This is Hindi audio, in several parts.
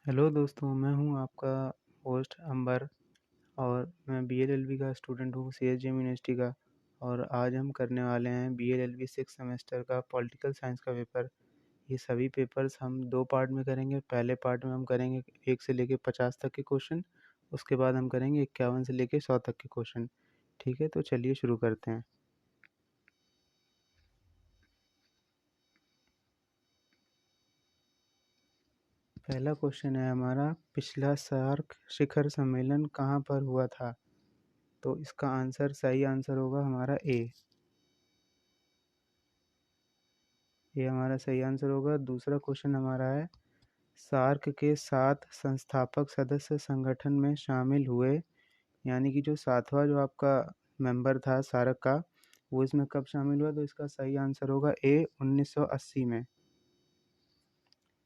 हेलो दोस्तों, मैं हूँ आपका होस्ट अंबर और मैं बीएलएलबी का स्टूडेंट हूँ सीएसजेएम यूनिवर्सिटी का। और आज हम करने वाले हैं बीएलएलबी सिक्स सेमेस्टर का पॉलिटिकल साइंस का पेपर। ये सभी पेपर्स हम दो पार्ट में करेंगे। पहले पार्ट में हम करेंगे 1 से लेके 50 तक के क्वेश्चन। उसके बाद हम करेंगे 51 से लेके 100 तक के क्वेश्चन। ठीक है, तो चलिए शुरू करते हैं। पहला क्वेश्चन है हमारा, पिछला सार्क शिखर सम्मेलन कहाँ पर हुआ था? तो इसका सही आंसर होगा हमारा ए। ये हमारा सही आंसर होगा। दूसरा क्वेश्चन हमारा है, सार्क के 7 संस्थापक सदस्य संगठन में शामिल हुए, यानी कि जो सातवां जो आपका मेंबर था सार्क का, वो इसमें कब शामिल हुआ? तो इसका सही आंसर होगा ए 1980 में।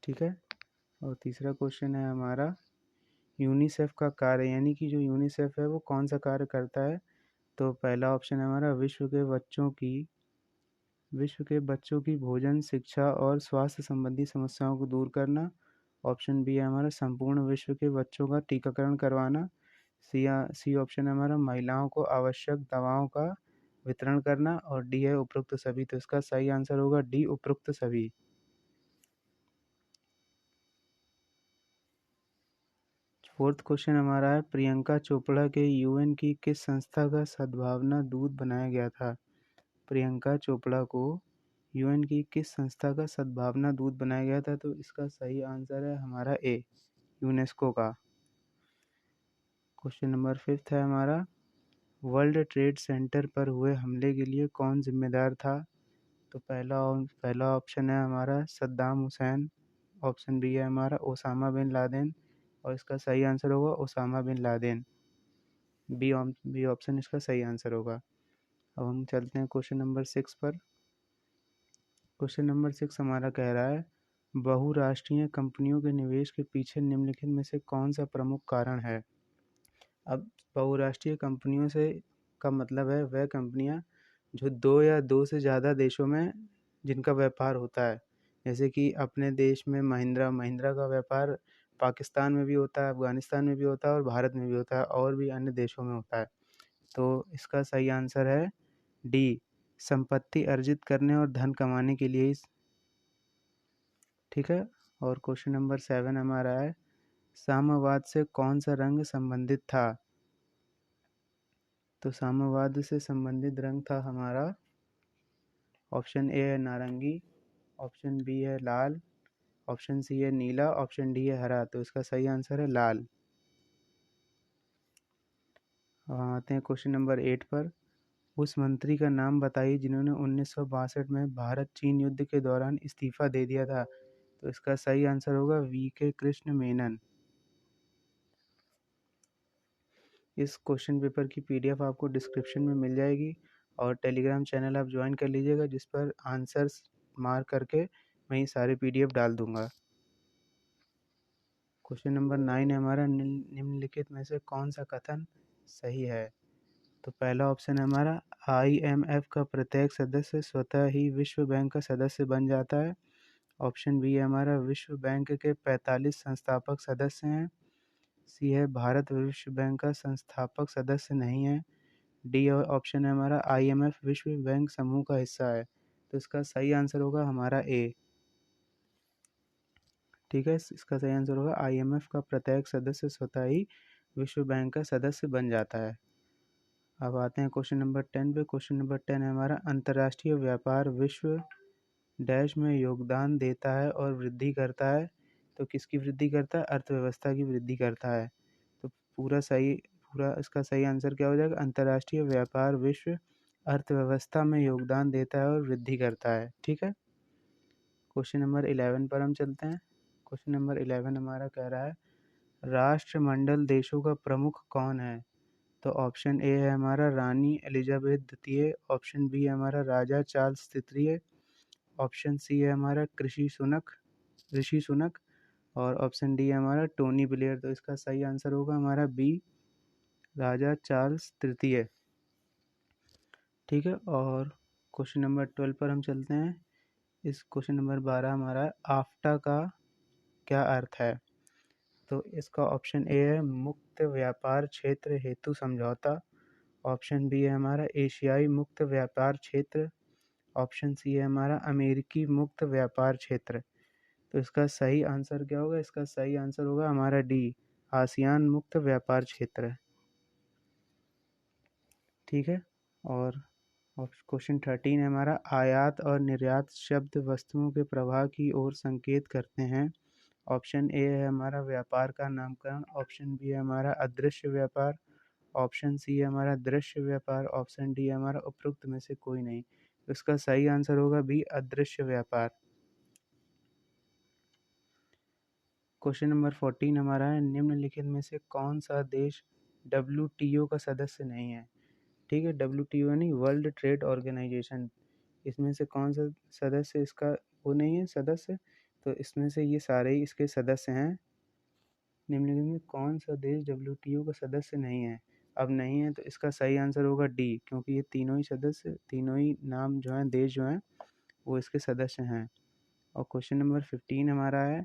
ठीक है। और तीसरा क्वेश्चन है हमारा, यूनिसेफ का कार्य, यानी कि जो यूनिसेफ है वो कौन सा कार्य करता है? तो पहला ऑप्शन है हमारा, विश्व के बच्चों की भोजन, शिक्षा और स्वास्थ्य संबंधी समस्याओं को दूर करना। ऑप्शन बी है हमारा, संपूर्ण विश्व के बच्चों का टीकाकरण करवाना। सी ऑप्शन है हमारा, महिलाओं को आवश्यक दवाओं का वितरण करना। और डी है उपरोक्त सभी। तो इसका सही आंसर होगा डी, उपरोक्त सभी। फोर्थ क्वेश्चन हमारा है, प्रियंका चोपड़ा के यूएन की किस संस्था का सद्भावना दूत बनाया गया था? प्रियंका चोपड़ा को यूएन की किस संस्था का सद्भावना दूत बनाया गया था? तो इसका सही आंसर है हमारा ए, यूनेस्को का। क्वेश्चन नंबर फिफ्थ है हमारा, वर्ल्ड ट्रेड सेंटर पर हुए हमले के लिए कौन जिम्मेदार था? तो पहला ऑप्शन है हमारा सद्दाम हुसैन। ऑप्शन बी है हमारा ओसामा बिन लादेन। और इसका सही आंसर होगा Osama bin Laden. B option इसका सही आंसर होगा। अब हम चलते हैं क्वेश्चन नंबर सिक्स पर। क्वेश्चन नंबर सिक्स हमारा कह रहा है, बहुराष्ट्रीय कंपनियों के निवेश के पीछे निम्नलिखित में से कौन सा प्रमुख कारण है? अब बहुराष्ट्रीय कंपनियों से का मतलब है वह कंपनियां जो दो या दो से ज़्यादा देशों में जिनका व्यापार होता है। जैसे कि अपने देश में महिंद्रा महिंद्रा का व्यापार पाकिस्तान में भी होता है, अफगानिस्तान में भी होता है और भारत में भी होता है और भी अन्य देशों में होता है। तो इसका सही आंसर है डी, संपत्ति अर्जित करने और धन कमाने के लिए। ठीक है। और क्वेश्चन नंबर सेवन हमारा है, साम्यवाद से कौन सा रंग संबंधित था? तो साम्यवाद से संबंधित रंग था हमारा, ऑप्शन ए है नारंगी, ऑप्शन बी है लाल, ऑप्शन सी है नीला, ऑप्शन डी है हरा। तो इसका सही आंसर है लाल। अब हम आते हैं क्वेश्चन नंबर एट पर। उस मंत्री का नाम बताइए जिन्होंने 1962 में भारत चीन युद्ध के दौरान इस्तीफा दे दिया था। तो इसका सही आंसर होगा वी के कृष्ण मेनन। इस क्वेश्चन पेपर की पीडीएफ आपको डिस्क्रिप्शन में मिल जाएगी और टेलीग्राम चैनल आप ज्वाइन कर लीजिएगा, जिस पर आंसर्स मार्क करके मैं ये सारे पीडीएफ डाल दूंगा। क्वेश्चन नंबर नाइन है हमारा, निम्नलिखित में से कौन सा कथन सही है? तो पहला ऑप्शन है हमारा, आईएमएफ का प्रत्येक सदस्य स्वतः ही विश्व बैंक का सदस्य बन जाता है। ऑप्शन बी है हमारा, विश्व बैंक के 45 संस्थापक सदस्य हैं। सी है, भारत विश्व बैंक का संस्थापक सदस्य नहीं है। डी ऑप्शन है हमारा, आईएमएफ विश्व बैंक समूह का हिस्सा है। तो इसका सही आंसर होगा हमारा ए। ठीक है, इसका सही आंसर होगा आईएमएफ का प्रत्येक सदस्य स्वतः ही विश्व बैंक का सदस्य बन जाता है। अब आते हैं क्वेश्चन नंबर 10 पे। क्वेश्चन नंबर 10 है हमारा, अंतर्राष्ट्रीय व्यापार विश्व डैश में योगदान देता है और वृद्धि करता है। तो किसकी वृद्धि करता है? अर्थव्यवस्था की वृद्धि करता है। तो पूरा इसका सही आंसर क्या हो जाएगा? अंतर्राष्ट्रीय व्यापार विश्व अर्थव्यवस्था में योगदान देता है और वृद्धि करता है। ठीक है। क्वेश्चन नंबर 11 पर हम चलते हैं। क्वेश्चन नंबर 11 हमारा कह रहा है, राष्ट्रमंडल देशों का प्रमुख कौन है? तो ऑप्शन ए है हमारा रानी एलिजाबेथ द्वितीय, ऑप्शन बी है हमारा राजा चार्ल्स तृतीय, ऑप्शन सी है हमारा ऋषि सुनक, और ऑप्शन डी है हमारा टोनी ब्लेयर। तो इसका सही आंसर होगा हमारा बी, राजा चार्ल्स तृतीय। ठीक है। और क्वेश्चन नंबर 12 पर हम चलते हैं। इस क्वेश्चन नंबर 12 हमारा, आफ्टा का क्या अर्थ है? तो इसका ऑप्शन ए है मुक्त व्यापार क्षेत्र हेतु समझौता। ऑप्शन बी है हमारा एशियाई मुक्त व्यापार क्षेत्र। ऑप्शन सी है हमारा अमेरिकी मुक्त व्यापार क्षेत्र। तो इसका सही आंसर क्या होगा? इसका सही आंसर होगा हमारा डी, आसियान मुक्त व्यापार क्षेत्र। ठीक है। और क्वेश्चन 13 है हमारा, आयात और निर्यात शब्द वस्तुओं के प्रवाह की ओर संकेत करते हैं। ऑप्शन ए है हमारा व्यापार का नामकरण। ऑप्शन बी है हमारा अदृश्य व्यापार। ऑप्शन सी है हमारा दृश्य व्यापार। ऑप्शन डी है हमारा उपरोक्त में से कोई नहीं। तो इसका सही आंसर होगा बी, अदृश्य व्यापार। क्वेश्चन नंबर 14 हमारा है, निम्नलिखित में से कौन सा देश WTO का सदस्य नहीं है? ठीक है, WTO यानी वर्ल्ड ट्रेड ऑर्गेनाइजेशन, इसमें से कौन सा सदस्य इसका वो नहीं है सदस्य? तो इसमें से ये सारे ही इसके सदस्य हैं। निम्नलिखित में कौन सा देश WTO का सदस्य नहीं है? अब नहीं है तो इसका सही आंसर होगा डी, क्योंकि ये तीनों ही सदस्य, तीनों ही नाम जो हैं, देश जो हैं, वो इसके सदस्य हैं। और क्वेश्चन नंबर 15 हमारा है,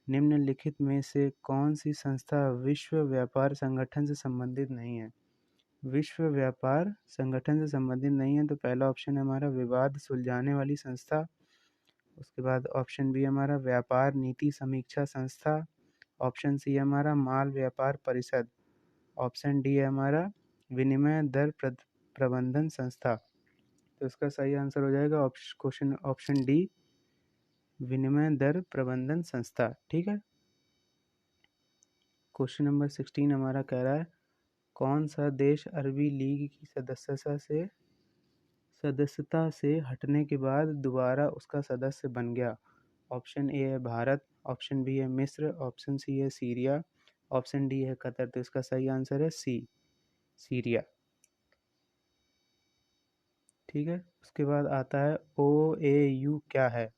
निम्नलिखित में से कौन सी संस्था विश्व व्यापार संगठन से संबंधित नहीं है? विश्व व्यापार संगठन से संबंधित नहीं है तो पहला ऑप्शन है हमारा विवाद सुलझाने वाली संस्था। उसके बाद ऑप्शन बी हमारा व्यापार नीति समीक्षा संस्था। ऑप्शन सी है हमारा माल व्यापार परिषद। ऑप्शन डी है हमारा विनिमय दर प्रबंधन संस्था। तो इसका सही आंसर हो जाएगा क्वेश्चन ऑप्शन डी, विनिमय दर प्रबंधन संस्था। ठीक है। क्वेश्चन नंबर 16 हमारा कह रहा है, कौन सा देश अरबी लीग की सदस्यता से हटने के बाद दोबारा उसका सदस्य बन गया? ऑप्शन ए है भारत। ऑप्शन बी है मिस्र। ऑप्शन सी है सीरिया। ऑप्शन डी है कतर। तो इसका सही आंसर है सी, सीरिया। ठीक है। उसके बाद आता है OAU क्या है?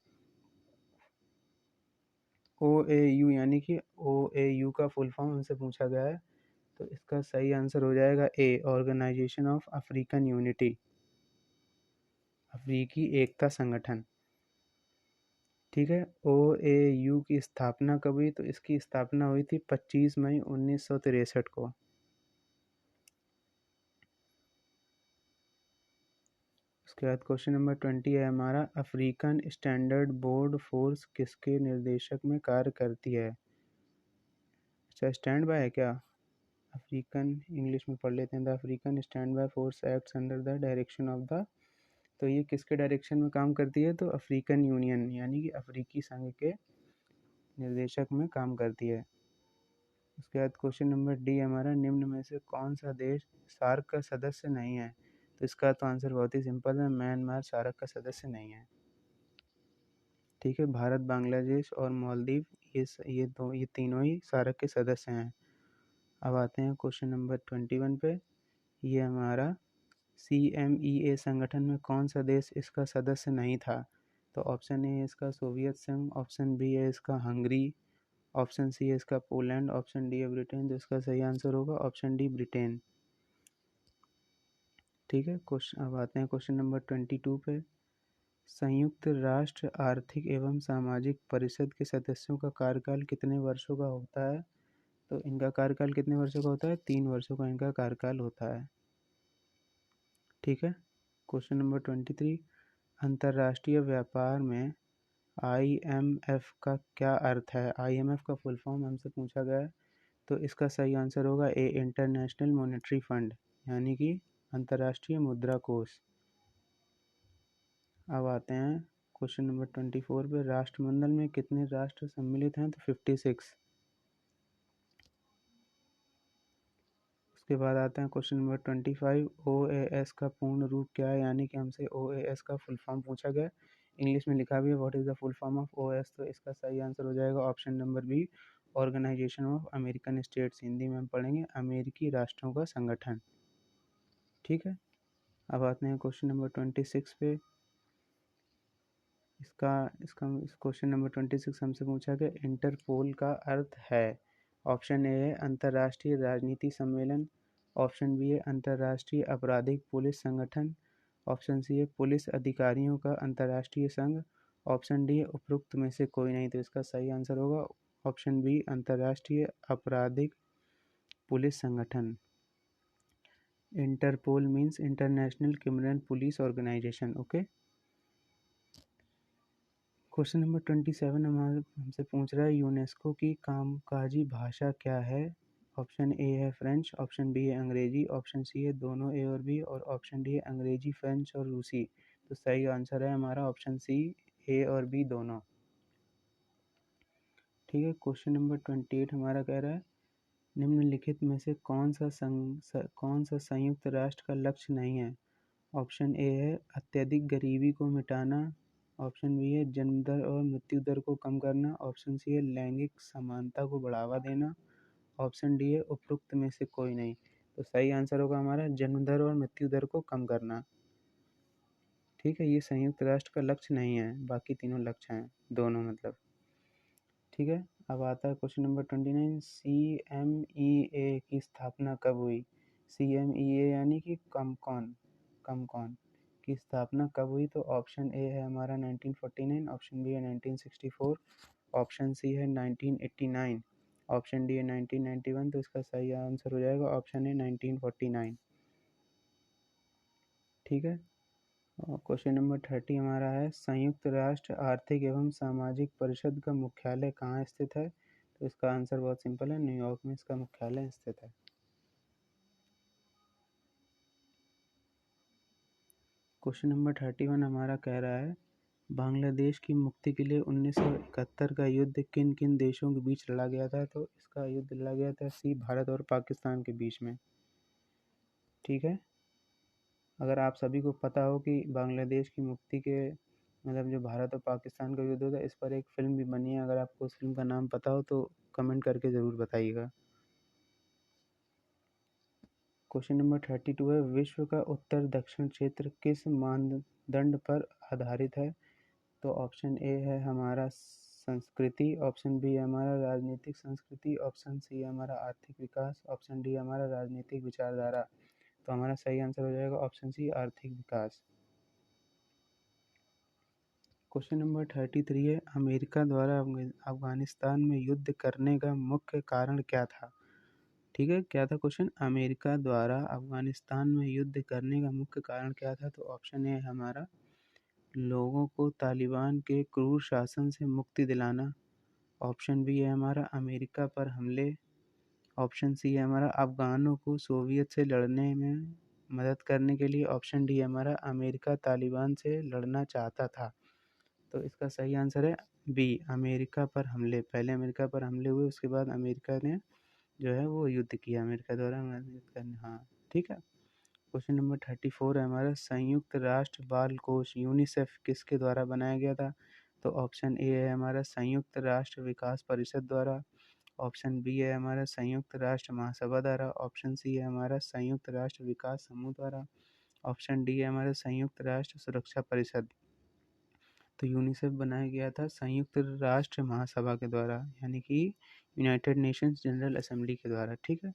OAU यानी कि OAU का फुल फॉर्म हमसे पूछा गया है, तो इसका सही आंसर हो जाएगा ए, ऑर्गेनाइजेशन ऑफ अफ्रीकन यूनिटी, अफ्रीकी एकता संगठन। ठीक है। OAU की स्थापना कब हुई? तो इसकी स्थापना हुई थी 25 मई 1963 को। उसके बाद क्वेश्चन नंबर 20 है हमारा, अफ्रीकन स्टैंडर्ड बोर्ड फोर्स किसके निर्देशक में कार्य करती है? अच्छा, स्टैंड बाय है क्या? अफ्रीकन इंग्लिश में पढ़ लेते हैं, the African stand by force acts under the direction of the. तो ये किसके डायरेक्शन में काम करती है? तो अफ्रीकन यूनियन यानी कि अफ्रीकी संघ के निर्देशक में काम करती है। उसके बाद क्वेश्चन नंबर डी हमारा, निम्न में से कौन सा देश सार्क का सदस्य नहीं है? तो इसका तो आंसर बहुत ही सिंपल है, म्यांमार सार्क का सदस्य नहीं है। ठीक है। भारत, बांग्लादेश और मालदीव, ये तीनों ही सार्क के सदस्य हैं। अब आते हैं क्वेश्चन नंबर 21 पे। ये हमारा CMEA संगठन में कौन सा देश इसका सदस्य नहीं था? तो ऑप्शन ए है इसका सोवियत संघ। ऑप्शन बी है इसका हंगरी। ऑप्शन सी है इसका पोलैंड। ऑप्शन डी है ब्रिटेन। तो इसका सही आंसर होगा ऑप्शन डी, ब्रिटेन। ठीक है। क्वेश्चन अब आते हैं क्वेश्चन नंबर 22 पे। संयुक्त राष्ट्र आर्थिक एवं सामाजिक परिषद के सदस्यों का कार्यकाल कितने वर्षों का होता है? तो इनका कार्यकाल कितने वर्षों का होता है? 3 वर्षों का इनका कार्यकाल होता है। ठीक है। क्वेश्चन नंबर 23, अंतर्राष्ट्रीय व्यापार में IMF का क्या अर्थ है? IMF का फुल फॉर्म हमसे पूछा गया है, तो इसका सही आंसर होगा ए, इंटरनेशनल मॉनेटरी फंड यानी कि अंतर्राष्ट्रीय मुद्रा कोष। अब आते हैं क्वेश्चन नंबर 24 पे, राष्ट्रमंडल में कितने राष्ट्र सम्मिलित हैं? तो 56। उसके बाद आता है क्वेश्चन नंबर 25, OAS का पूर्ण रूप क्या है? यानी कि हमसे OAS का फुल फॉर्म पूछा गया, इंग्लिश में लिखा भी है, what is the full form of OAS? तो इसका सही आंसर हो जाएगा option number B, Organization of American States. Hindi में हम पढ़ेंगे अमेरिकी राष्ट्रों का संगठन। ठीक है। अब आते हैं क्वेश्चन नंबर 26 पे। इसका इसका इस क्वेश्चन नंबर 26 हमसे पूछा गया, इंटरपोल का अर्थ है? ऑप्शन ए है अंतर्राष्ट्रीय राजनीति सम्मेलन। ऑप्शन बी है अंतर्राष्ट्रीय आपराधिक पुलिस संगठन। ऑप्शन सी है पुलिस अधिकारियों का अंतर्राष्ट्रीय संघ। ऑप्शन डी है उपरोक्त में से कोई नहीं। तो इसका सही आंसर होगा ऑप्शन बी अंतर्राष्ट्रीय आपराधिक पुलिस संगठन। Interpol means international criminal police organization. Okay. Question number 27 हमसे पूछ रहा है यूनेस्को की कामकाजी भाषा क्या है। ऑप्शन ए है फ्रेंच, ऑप्शन बी है अंग्रेजी, ऑप्शन सी है दोनों ए और बी, और ऑप्शन डी है अंग्रेजी, फ्रेंच और रूसी। तो सही आंसर है हमारा ऑप्शन सी, ए और बी दोनों। ठीक है। क्वेश्चन नंबर 28 हमारा कह रहा है निम्नलिखित में से कौन सा संयुक्त राष्ट्र का लक्ष्य नहीं है। ऑप्शन ए है अत्यधिक गरीबी को मिटाना, ऑप्शन बी है जन्म दर और मृत्यु दर को कम करना, ऑप्शन सी है लैंगिक समानता को बढ़ावा देना, ऑप्शन डी है उपरोक्त में से कोई नहीं। तो सही आंसर होगा हमारा जन्म दर और मृत्यु दर को कम करना। ठीक है, ये संयुक्त राष्ट्र का लक्ष्य नहीं है, बाकी तीनों लक्ष्य हैं, दोनों मतलब। ठीक है। अब आता है क्वेश्चन नंबर 29, CMEA की स्थापना कब हुई। CMEA यानी कि कमकॉन की स्थापना कब हुई। तो ऑप्शन ए है हमारा 1949, ऑप्शन बी है 1964, ऑप्शन सी है 1989, ऑप्शन डी है 1991। तो इसका सही आंसर हो जाएगा ऑप्शन ए 1949। ठीक है। क्वेश्चन नंबर 30 हमारा है संयुक्त राष्ट्र आर्थिक एवं सामाजिक परिषद का मुख्यालय कहाँ स्थित है। तो इसका आंसर बहुत सिंपल है, न्यूयॉर्क में इसका मुख्यालय स्थित है। क्वेश्चन नंबर 31 हमारा कह रहा है बांग्लादेश की मुक्ति के लिए 1971 का युद्ध किन किन देशों के बीच लड़ा गया था। तो इसका युद्ध लड़ा गया था सी भारत और पाकिस्तान के बीच में। ठीक है। अगर आप सभी को पता हो कि बांग्लादेश की मुक्ति के मतलब जो भारत और पाकिस्तान का युद्ध होता है, इस पर एक फिल्म भी बनी है। अगर आपको उस फिल्म का नाम पता हो तो कमेंट करके ज़रूर बताइएगा। क्वेश्चन नंबर 32 है विश्व का उत्तर दक्षिण क्षेत्र किस मानदंड पर आधारित है। तो ऑप्शन ए है हमारा संस्कृति, ऑप्शन बी है हमारा राजनीतिक संस्कृति, ऑप्शन सी है हमारा आर्थिक विकास, ऑप्शन डी हमारा राजनीतिक विचारधारा। तो हमारा सही आंसर हो जाएगा ऑप्शन सी आर्थिक विकास। क्वेश्चन नंबर 33 है अमेरिका द्वारा अफगानिस्तान में युद्ध करने का मुख्य कारण क्या था। ठीक है, क्या था क्वेश्चन, अमेरिका द्वारा अफगानिस्तान में युद्ध करने का मुख्य कारण क्या था। तो ऑप्शन ए हमारा लोगों को तालिबान के क्रूर शासन से मुक्ति दिलाना, ऑप्शन बी है हमारा अमेरिका पर हमले, ऑप्शन सी है हमारा अफगानों को सोवियत से लड़ने में मदद करने के लिए, ऑप्शन डी है हमारा अमेरिका तालिबान से लड़ना चाहता था। तो इसका सही आंसर है बी अमेरिका पर हमले। पहले अमेरिका पर हमले हुए, उसके बाद अमेरिका ने जो है वो युद्ध किया, अमेरिका द्वारा युद्ध करने। हाँ ठीक है। क्वेश्चन नंबर 34 है हमारा संयुक्त राष्ट्र बाल कोष यूनिसेफ किसके द्वारा बनाया गया था। तो ऑप्शन ए है हमारा संयुक्त राष्ट्र विकास परिषद द्वारा, ऑप्शन बी है हमारा संयुक्त राष्ट्र महासभा द्वारा, ऑप्शन सी है हमारा संयुक्त राष्ट्र विकास समूह द्वारा, ऑप्शन डी है हमारा संयुक्त राष्ट्र सुरक्षा परिषद। तो यूनिसेफ बनाया गया था संयुक्त राष्ट्र महासभा के द्वारा, यानी कि यूनाइटेड नेशंस जनरल असेंबली के द्वारा। ठीक है।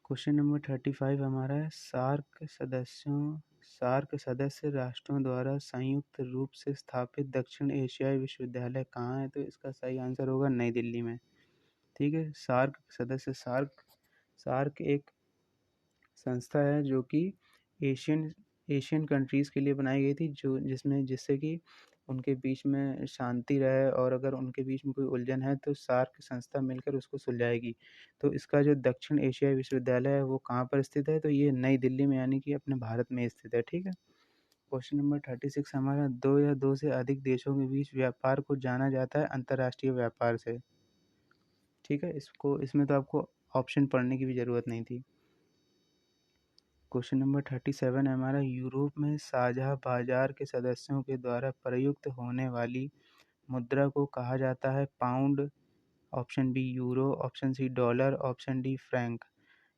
क्वेश्चन नंबर 35 हमारा है सार्क सदस्य राष्ट्रों द्वारा संयुक्त रूप से स्थापित दक्षिण एशियाई विश्वविद्यालय कहाँ है। तो इसका सही आंसर होगा नई दिल्ली में। ठीक है। सार्क एक संस्था है जो कि एशियन कंट्रीज़ के लिए बनाई गई थी, जिससे कि उनके बीच में शांति रहे, और अगर उनके बीच में कोई उलझन है तो सार्क संस्था मिलकर उसको सुलझाएगी। तो इसका जो दक्षिण एशियाई विश्वविद्यालय है वो कहाँ पर स्थित है। तो ये नई दिल्ली में, यानी कि अपने भारत में स्थित है। ठीक है। क्वेश्चन नंबर 36 हमारा दो या दो से अधिक देशों के बीच व्यापार को जाना जाता है अंतर्राष्ट्रीय व्यापार से। ठीक है। इसमें तो आपको ऑप्शन पढ़ने की भी ज़रूरत नहीं थी। क्वेश्चन नंबर 37 है हमारा यूरोप में साझा बाजार के सदस्यों के द्वारा प्रयुक्त होने वाली मुद्रा को कहा जाता है pound, option B euro, option C dollar, option D franc.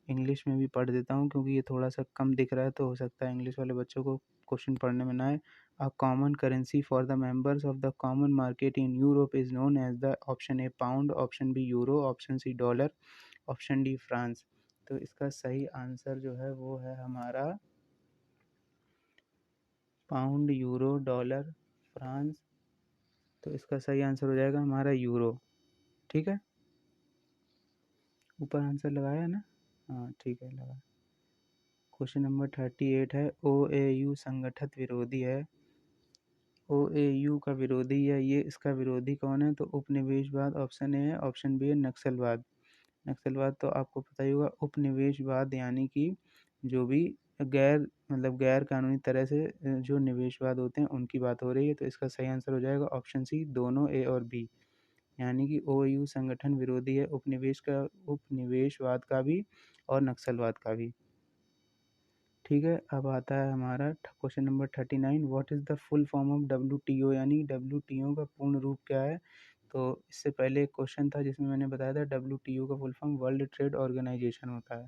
English में भी पढ़ देता हूँ क्योंकि ये थोड़ा सा कम दिख रहा है, तो हो सकता है इंग्लिश वाले बच्चों को क्वेश्चन पढ़ने में ना आए। A common currency for the members of the common market in Europe is known as the, option A pound, option B euro, option C dollar, option D France. तो इसका सही आंसर जो है वो है हमारा पाउंड, यूरो, डॉलर, फ्रांस तो इसका सही आंसर हो जाएगा हमारा यूरो। ठीक है, ऊपर आंसर लगाया ना? हाँ ठीक है, लगा। क्वेश्चन नंबर 38 है, OAU संगठित विरोधी है। OAU का विरोधी है, ये इसका विरोधी कौन है? तो उपनिवेशवाद ऑप्शन ए है, ऑप्शन बी है नक्सलवाद। नक्सलवाद तो आपको पता ही होगा, उपनिवेशवाद यानी कि जो भी गैर मतलब गैर कानूनी तरह से जो निवेशवाद होते हैं उनकी बात हो रही है। तो इसका सही आंसर हो जाएगा ऑप्शन सी, दोनों ए और बी। यानी कि OAU संगठन विरोधी है उपनिवेशवाद का भी और नक्सलवाद का भी। ठीक है, अब आता है हमारा question number 39, what is the full form of WTO, यानी WTO का पूर्ण रूप क्या है? तो इससे पहले एक क्वेश्चन था जिसमें मैंने बताया था WTO का full form world trade organization होता है।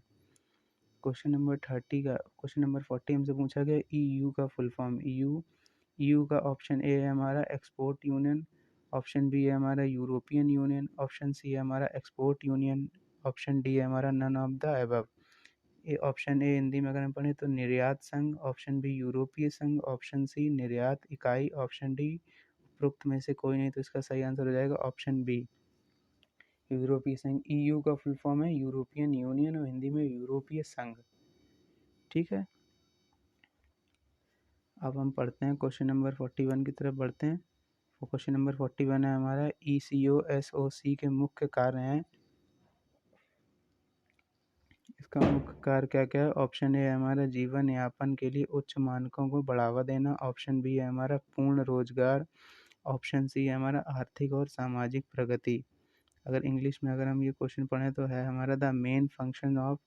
क्वेश्चन नंबर 40 हमसे पूछा गया EU का फुल फॉर्म। EU का ऑप्शन ए है हमारा एक्सपोर्ट यूनियन, ऑप्शन बी है हमारा यूरोपियन यूनियन, ऑप्शन सी है हमारा एक्सपोर्ट यूनियन, ऑप्शन डी है हमारा none of the above. A option A Hindi में अगर हम पढ़ें तो निर्यात संघ, ऑप्शन बी यूरोपीय संघ, ऑप्शन सी निर्यात इकाई, ऑप्शन डी उपरोक्त में से कोई नहीं। तो इसका सही आंसर हो जाएगा ऑप्शन बी, यूरोपीय संघ। EU का फुल फॉर्म है यूरोपियन यूनियन और हिंदी में यूरोपीय संघ। ठीक है, अब हम पढ़ते हैं क्वेश्चन नंबर 41 की तरफ बढ़ते हैं। क्वेश्चन नंबर 41 है हमारा, ECOSOC के मुख्य कार्य हैं। इसका मुख्य कार्य क्या क्या है? ऑप्शन ए है हमारा जीवन यापन के लिए उच्च मानकों को बढ़ावा देना, ऑप्शन बी है हमारा पूर्ण रोजगार, ऑप्शन सी है हमारा आर्थिक और सामाजिक प्रगति। अगर इंग्लिश में अगर हम ये क्वेश्चन पढ़ें तो है हमारा, the main function of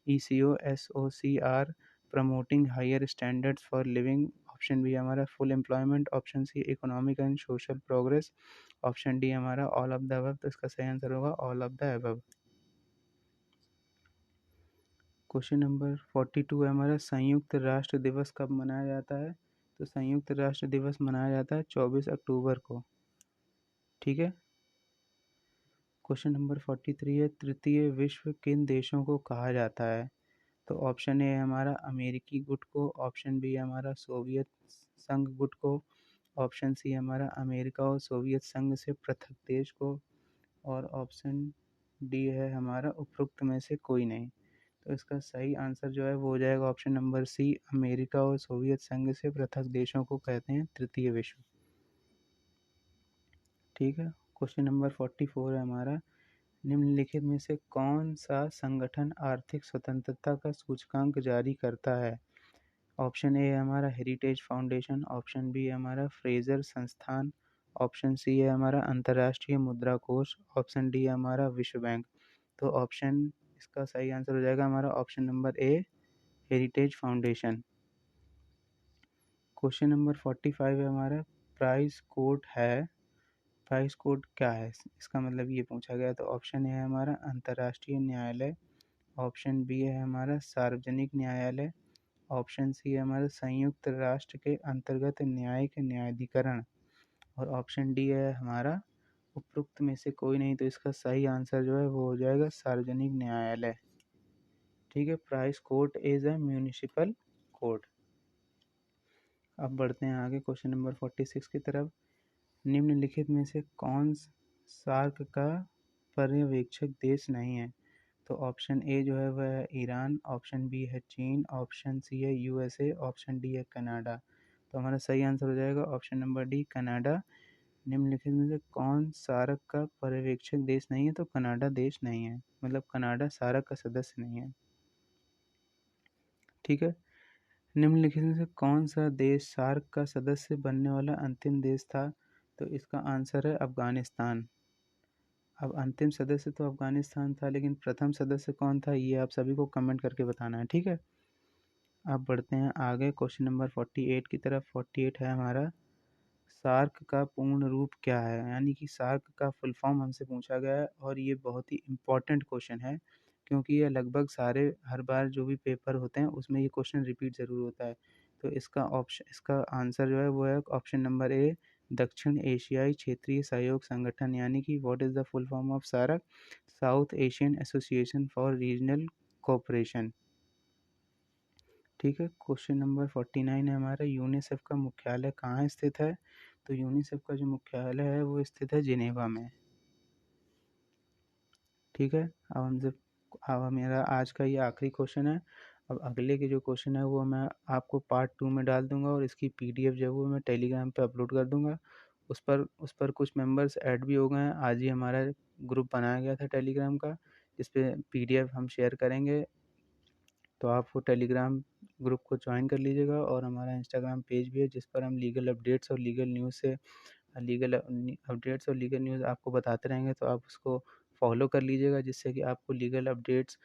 ECOSOC are promoting higher standards for living, option B हमारा full employment, option C economic and social progress, option D हमारा ऑल ऑफ द अबव। तो इसका सही आंसर होगा all of the above. Question number 42 है हमारा, संयुक्त राष्ट्र दिवस कब मनाया जाता है? तो संयुक्त राष्ट्र दिवस मनाया जाता है 24 अक्टूबर को। ठीक है, क्वेश्चन नंबर 43 है, तृतीय विश्व किन देशों को कहा जाता है? तो ऑप्शन ए है हमारा अमेरिकी गुट को, ऑप्शन बी है हमारा सोवियत संघ गुट को, ऑप्शन सी है हमारा अमेरिका और सोवियत संघ से पृथक देश को, और ऑप्शन डी है हमारा उपरोक्त में से कोई नहीं। तो इसका सही आंसर जो है वो हो जाएगा ऑप्शन नंबर सी, अमेरिका और सोवियत संघ से पृथक देशों को कहते हैं तृतीय विश्व। ठीक है, क्वेश्चन नंबर 44 है हमारा, निम्नलिखित में से कौन सा संगठन आर्थिक स्वतंत्रता का सूचकांक जारी करता है? ऑप्शन ए है हमारा हेरिटेज फाउंडेशन, ऑप्शन बी है हमारा फ्रेजर संस्थान, ऑप्शन सी है हमारा अंतर्राष्ट्रीय मुद्रा कोष, ऑप्शन डी है हमारा विश्व बैंक। तो ऑप्शन इसका सही आंसर हो जाएगा हमारा option number A, heritage foundation. Question number 45 है हमारा, प्राइस कोड है, प्राइस कोड क्या है इसका मतलब ये पूछा गया। तो ऑप्शन ए है हमारा अंतर्राष्ट्रीय न्यायालय, ऑप्शन बी है हमारा सार्वजनिक न्यायालय, ऑप्शन सी है हमारा संयुक्त राष्ट्र के अंतर्गत न्यायिक न्यायाधिकरण, और ऑप्शन डी है हमारा उपरोक्त में से कोई नहीं। तो इसका सही आंसर जो है वो हो जाएगा सार्वजनिक न्यायालय। ठीक है, price court is a municipal court. अब बढ़ते हैं आगे क्वेश्चन नंबर 46 की तरफ, निम्नलिखित में से कौन सार्क का पर्यवेक्षक देश नहीं है? तो ऑप्शन ए जो है वह है ईरान, ऑप्शन बी है चीन, ऑप्शन सी है USA, ऑप्शन डी है कनाडा। तो हमारा सही आंसर हो जाएगा ऑप्शन नंबर डी, कनाडा। निम्नलिखित में से कौन सार्क का पर्यवेक्षक देश नहीं है? तो कनाडा देश नहीं है, मतलब कनाडा सार्क का सदस्य नहीं है। ठीक है, निम्नलिखित में से कौन सा देश सार्क का सदस्य बनने वाला अंतिम देश था? तो इसका आंसर है अफगानिस्तान। अब अंतिम सदस्य तो अफगानिस्तान था, लेकिन प्रथम सदस्य कौन था ये आप सभी को कमेंट करके बताना है। ठीक है, अब बढ़ते हैं आगे क्वेश्चन नंबर 48 की तरफ। 48 है हमारा, सार्क का पूर्ण रूप क्या है? यानी कि सार्क का फुल फॉर्म हमसे पूछा गया है और ये बहुत ही इम्पोर्टेंट क्वेश्चन है, क्योंकि ये लगभग सारे हर बार जो भी पेपर होते हैं उसमें ये क्वेश्चन रिपीट ज़रूर होता है। तो इसका आंसर जो है वो है ऑप्शन नंबर ए, दक्षिण एशियाई क्षेत्रीय सहयोग संगठन, यानी कि what is the full form of SAARC? South Asian Association for Regional Cooperation. ठीक है, क्वेश्चन नंबर 49 है हमारा, यूनिसेफ का मुख्यालय कहाँ स्थित है? तो यूनिसेफ का जो मुख्यालय है वो स्थित है जिनेवा में। ठीक है, अब मेरा आज का ये आखिरी क्वेश्चन है। अब अगले के जो क्वेश्चन है वो मैं आपको पार्ट 2 में डाल दूंगा और इसकी पीडीएफ जो है वो मैं टेलीग्राम पे अपलोड कर दूंगा। उस पर कुछ मेंबर्स ऐड भी हो गए हैं। आज ही हमारा ग्रुप बनाया गया था टेलीग्राम का, जिस पे पीडीएफ हम शेयर करेंगे। तो आप वो टेलीग्राम ग्रुप को ज्वाइन कर लीजिएगा। और हमारा इंस्टाग्राम पेज भी है जिस पर हम लीगल अपडेट्स और लीगल न्यूज़ आपको बताते रहेंगे। तो आप उसको फॉलो कर लीजिएगा, जिससे कि आपको लीगल अपडेट्स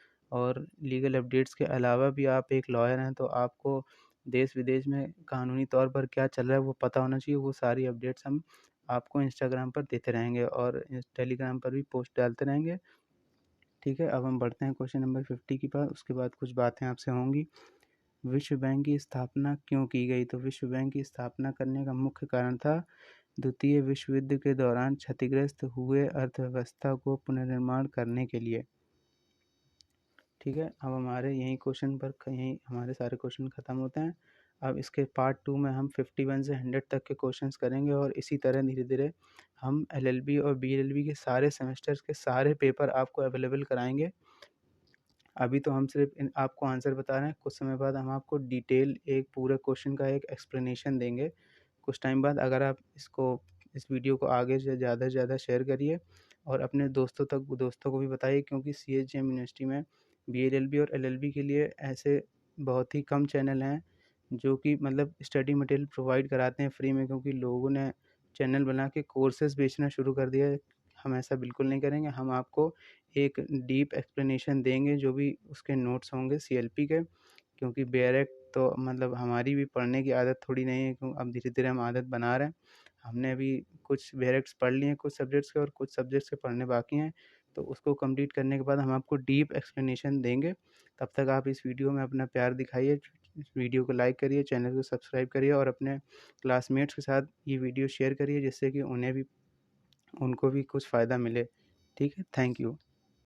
के अलावा भी, आप एक लॉयर हैं तो आपको देश विदेश में कानूनी तौर पर क्या चल रहा है वो पता होना चाहिए। वो सारी अपडेट्स हम आपको इंस्टाग्राम पर देते रहेंगे और टेलीग्राम पर भी पोस्ट डालते रहेंगे। ठीक है, अब हम बढ़ते हैं क्वेश्चन नंबर 50 की पास। उसके बाद कुछ बातें आपसे होंगी। विश्व बैंक की स्थापना क्यों की गई? तो विश्व बैंक की स्थापना करने का मुख्य कारण था द्वितीय विश्व युद्ध के दौरान क्षतिग्रस्त हुए अर्थव्यवस्था को पुनर्निर्माण करने के लिए। ठीक है, अब यहीं हमारे सारे क्वेश्चन खत्म होते हैं। अब इसके पार्ट 2 में हम 51 से 100 तक के क्वेश्चंस करेंगे और इसी तरह धीरे धीरे हम एलएलबी और बीएलएलबी के सारे सेमेस्टर्स के सारे पेपर आपको अवेलेबल कराएंगे। अभी तो हम सिर्फ आपको आंसर बता रहे हैं, कुछ समय बाद हम आपको डिटेल एक पूरे क्वेश्चन का एक एक्सप्लेनेशन देंगे कुछ टाइम बाद। अगर आप इस वीडियो को आगे से ज़्यादा शेयर करिए और अपने दोस्तों को भी बताइए, क्योंकि सीएचजीएम यूनिवर्सिटी में बीएलएलबी और एलएलबी के लिए ऐसे बहुत ही कम चैनल हैं जो कि मतलब स्टडी मटेरियल प्रोवाइड कराते हैं फ्री में, क्योंकि लोगों ने चैनल बना के कोर्सेज बेचना शुरू कर दिया है। हम ऐसा बिल्कुल नहीं करेंगे। हम आपको एक डीप एक्सप्लेनेशन देंगे, जो भी उसके नोट्स होंगे सीएलपी के, क्योंकि बेयरैक तो मतलब हमारी भी पढ़ने की आदत थोड़ी नहीं है, क्यों अब धीरे धीरे हम आदत बना रहे हैं। हमने अभी कुछ बेयरैक्स पढ़ लिए हैं कुछ सब्जेक्ट्स के, और कुछ सब्जेक्ट्स के पढ़ने बाकी हैं। तो उसको कंप्लीट करने के बाद हम आपको डीप एक्सप्लेनेशन देंगे। तब तक आप इस वीडियो में अपना प्यार दिखाइए, इस वीडियो को लाइक करिए, चैनल को सब्सक्राइब करिए और अपने क्लासमेट्स के साथ ये वीडियो शेयर करिए, जिससे कि उनको भी कुछ फ़ायदा मिले। ठीक है, थैंक यू।